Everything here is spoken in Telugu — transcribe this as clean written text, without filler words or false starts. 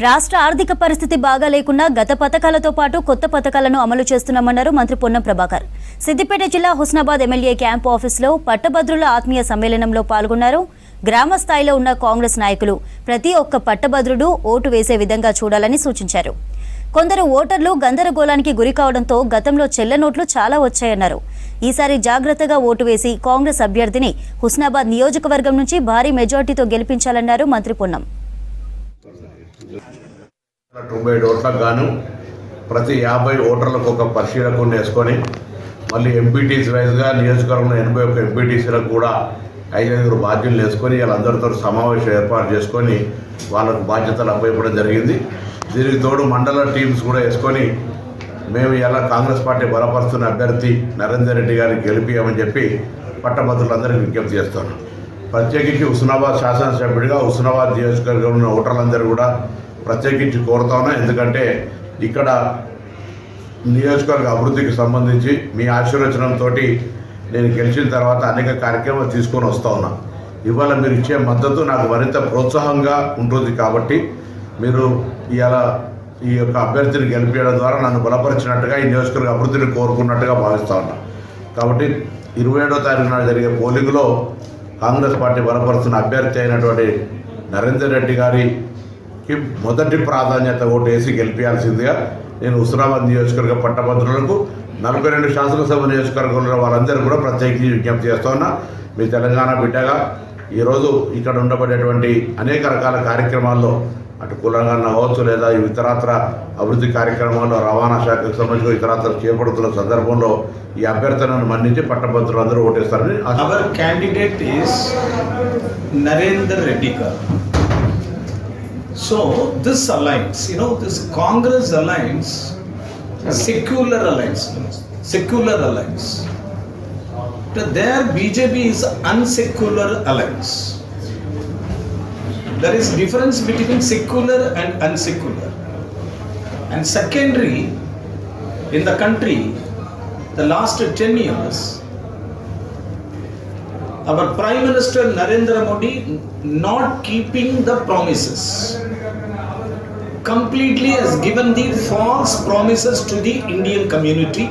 రాష్ట్ర ఆర్థిక పరిస్థితి బాగా లేకున్నా గత పథకాలతో పాటు కొత్త పథకాలను అమలు చేస్తున్నామన్నారు మంత్రి పొన్నం ప్రభాకర్. సిద్దిపేట జిల్లా హుస్నాబాద్ ఎమ్మెల్యే క్యాంపు ఆఫీసులో పట్టభద్రుల ఆత్మీయ సమ్మేళనంలో పాల్గొన్నారు. గ్రామ స్థాయిలో ఉన్న కాంగ్రెస్ నాయకులు ప్రతి ఒక్క పట్టభద్రుడు ఓటు వేసే విధంగా చూడాలని సూచించారు. కొందరు ఓటర్లు గందరగోళానికి గురి కావడంతో గతంలో చెల్ల నోట్లు చాలా వచ్చాయన్నారు. ఈసారి జాగ్రత్తగా ఓటు వేసి కాంగ్రెస్ అభ్యర్థిని హుస్నాబాద్ నియోజకవర్గం నుంచి భారీ మెజార్టీతో గెలిపించాలన్నారు మంత్రి పొన్నం. 97 ఓట్లకు గాను ప్రతి 50 ఓటర్లకు ఒక పరిశీలకుని వేసుకొని మళ్ళీ ఎంపీటీసీ వైజ్గా నియోజకవర్గంలో 81 ఎంపీటీసీలకు కూడా 5 బాధ్యులు వేసుకొని వాళ్ళందరితో సమావేశం ఏర్పాటు చేసుకొని వాళ్ళకు బాధ్యతలు అప్పచెప్పడం జరిగింది. దీనికి తోడు మండల టీమ్స్ కూడా వేసుకొని మేము ఇలా కాంగ్రెస్ పార్టీ బలపరుస్తున్న అభ్యర్థి నరేందర్ రెడ్డి గారిని గెలిపియమని చెప్పి పట్టభద్రులందరికీ విజ్ఞప్తి చేస్తున్నాం. ప్రత్యేకించి హుస్నాబాద్ శాసనసభ్యుడిగా హుస్నాబాద్ నియోజకవర్గంలో ఉన్న ఓటర్లందరూ కూడా ప్రత్యేకించి కోరుతా ఉన్నా. ఎందుకంటే ఇక్కడ నియోజకవర్గ అభివృద్ధికి సంబంధించి మీ ఆశీర్వచనంతో నేను గెలిచిన తర్వాత అనేక కార్యక్రమాలు తీసుకొని వస్తూ ఉన్నా. ఇవాళ మీరు ఇచ్చే మద్దతు నాకు మరింత ప్రోత్సాహంగా ఉంటుంది. కాబట్టి మీరు ఇవాళ ఈ యొక్క అభ్యర్థిని గెలిపించడం ద్వారా నన్ను బలపరిచినట్టుగా ఈ నియోజకవర్గ అభివృద్ధిని కోరుకున్నట్టుగా భావిస్తూ ఉన్నా. కాబట్టి 27వ తారీఖు నాడు జరిగే పోలింగ్లో కాంగ్రెస్ పార్టీ బలపరుస్తున్న అభ్యర్థి అయినటువంటి నరేందర్ రెడ్డి గారికి మొదటి ప్రాధాన్యత ఓటు వేసి గెలిపించాల్సిందిగా నేను హుస్నాబాద్ నియోజకవర్గ పట్టభద్రులకు 42 శాసనసభ నియోజకవర్గంలో వాళ్ళందరూ కూడా ప్రత్యేకించి విజ్ఞప్తి చేస్తూ ఉన్నా. మీ తెలంగాణ బిడ్డగా ఈరోజు ఇక్కడ ఉండబడేటువంటి అనేక రకాల కార్యక్రమాల్లో అటు కులంగా అవ్వచ్చు లేదా ఇతరత్ర అభివృద్ధి కార్యక్రమాల్లో రవాణా శాఖకు సంబంధించి ఇతరత్ర చేపడుతున్న సందర్భంలో ఈ అభ్యర్థనను మన్నించి పట్టభద్రులు అందరూ ఓటేస్తారని. Our candidate is Narender Reddy గారు. So this alliance, this Congress alliance, secular alliance. There BJP is unsecular alliance. There is difference between secular and unsecular. And secondary, in the country, the last 10 years, our Prime Minister Narendra Modi not keeping the promises, completely has given the false promises to the Indian community.